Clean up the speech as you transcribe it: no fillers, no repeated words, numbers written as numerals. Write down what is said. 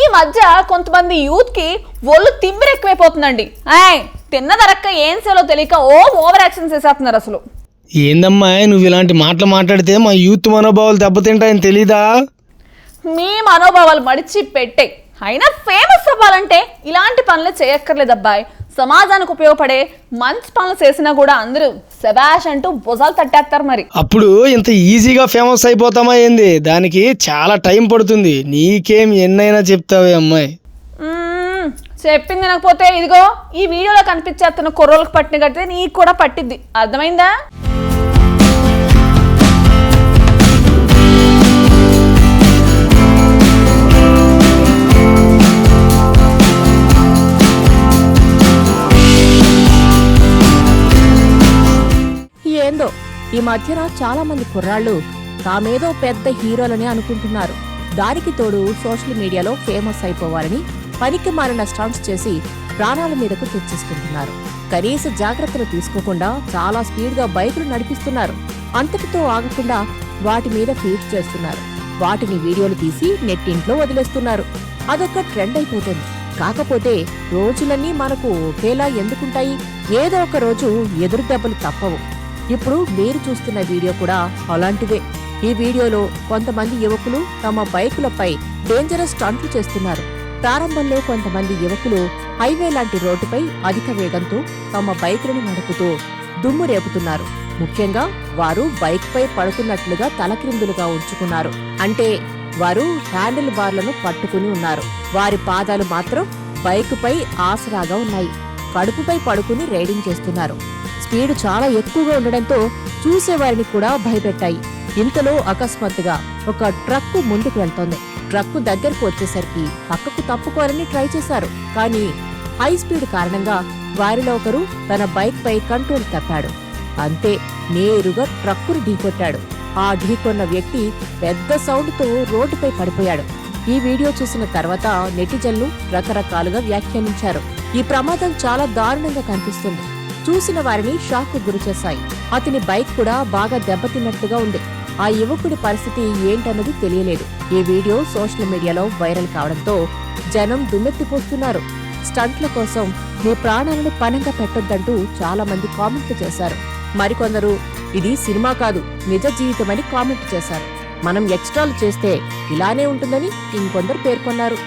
ఈ మధ్య కొంతమంది యూత్ కి ఒళ్ళు తిమ్మిరి ఎక్కువైపోతుందండి. తిన్నదరక్క ఏం చేయాలో తెలియక ఓవర్ యాక్షన్ చేసేస్తున్నారు. అసలు ఏందమ్మా నువ్వు ఇలాంటి మాటలు మాట్లాడితే మా యూత్ మనోభావాలు దెబ్బతింటాయని తెలీదా? మీ మనోభావాలు మడిచి పెట్టే. అయినా ఫేమస్ అవ్వాలంటే ఇలాంటి పనులు చేయక్కర్లేదు అబ్బాయి. సమాజానికి ఉపయోగపడే మంచి పనులు చేసినా కూడా అందరూ శబాష్ అంటూ భుజాలు తట్టేస్తారు. మరి అప్పుడు ఇంత ఈజీగా ఫేమస్ అయిపోతామా ఏంది? దానికి చాలా టైం పడుతుంది. నీకేం ఎన్నైనా చెప్తావే అమ్మాయి. చెప్పింది వినకపోతే ఇదిగో ఈ వీడియోలో కనిపించేస్తున్న కుర్రోళ్ళకి పట్టిన కడితే నీకు కూడా పట్టిద్ది. అర్థమైందా? ఏందో ఈ మధ్యన చాలా మంది కుర్రాళ్ళు తామేదో పెద్ద హీరోలని అనుకుంటున్నారు. దానికి తోడు సోషల్ మీడియాలో ఫేమస్ అయిపోవాలని పనికి మారిన స్టంట్స్ చేసి ప్రాణాల మీదకు తెచ్చేసుకుంటున్నారు. కనీస జాగ్రత్తలు తీసుకోకుండా చాలా స్పీడ్ గా బైకులు నడిపిస్తున్నారు. అంతటితో ఆగకుండా వాటి మీద ఫీడ్ చేస్తున్నారు. వాటిని వీడియోలు తీసి నెట్టింట్లో వదిలేస్తున్నారు. అదొక ట్రెండ్ అయిపోతుంది. కాకపోతే రోజులన్నీ మనకు ఒకేలా ఎందుకుంటాయి? ఏదో ఒక రోజు ఎదురు దెబ్బలు తప్పవు. ఇప్పుడు మీరు చూస్తున్న వీడియో కూడా అలాంటిదే. ఈ వీడియోలో కొంతమంది యువకులు తమ బైకులపై డేంజరస్ స్టంట్లు చేస్తున్నారు. ప్రారంభంలో కొంతమంది యువకులు హైవే లాంటి రోడ్డుపై అధిక వేగంతో తమ బైకులను నడుపుతూ దుమ్ము రేపుతున్నారు. ముఖ్యంగా వారు బైక్ పై పడుకున్నట్లుగా తలక్రిందులుగా ఉంచుకున్నారు. అంటే వారు హ్యాండిల్ బార్లను పట్టుకుని ఉన్నారు. వారి పాదాలు మాత్రం బైకుపై ఆసరాగా ఉన్నాయి. కడుపుపై పడుకుని రైడింగ్ చేస్తున్నారు. స్పీడ్ చాలా ఎక్కువగా ఉండడంతో చూసేవారిని కూడా భయపెట్టాయి. ఇంతలో అకస్మాత్తుగా ఒక ట్రక్కు ముందుకు వెళ్తోంది. ట్రక్కు దగ్గరకు వచ్చేసరికి పక్కకు తప్పుకోవాలని ట్రై చేశారు. కానీ హై స్పీడ్ కారణంగా వారిలో ఒకరు తన బైక్ పై కంట్రోల్ తప్పాడు. అంతే, నేరుగా ట్రక్కును ఢీకొట్టాడు. ఆ ఢీకొన్న వ్యక్తి పెద్ద సౌండ్తో రోడ్డుపై పడిపోయాడు. ఈ వీడియో చూసిన తర్వాత నెటిజన్లు రకరకాలుగా వ్యాఖ్యానించారు. ఈ ప్రమాదం చాలా దారుణంగా కనిపిస్తుంది. చూసిన వారిని షాక్ గురిచేశాయి. అతని బైక్ కూడా బాగా దెబ్బతిన్నట్టుగా ఉంది. ఆ యువకుడి పరిస్థితి ఏంటన్నది తెలియలేదు. ఈ వీడియో సోషల్ మీడియాలో వైరల్ కావడంతో జనం దుమ్మెత్తిపోస్తున్నారు. స్టంట్ల కోసం మీ ప్రాణాలను పణంగా పెట్టొద్దంటూ చాలా మంది కామెంట్లు చేశారు. మరికొందరు ఇది సినిమా కాదు, నిజ జీవితమని కామెంట్ చేశారు. మనం ఎక్స్ట్రాలు చేస్తే ఇలానే ఉంటుందని ఇంకొందరు పేర్కొన్నారు.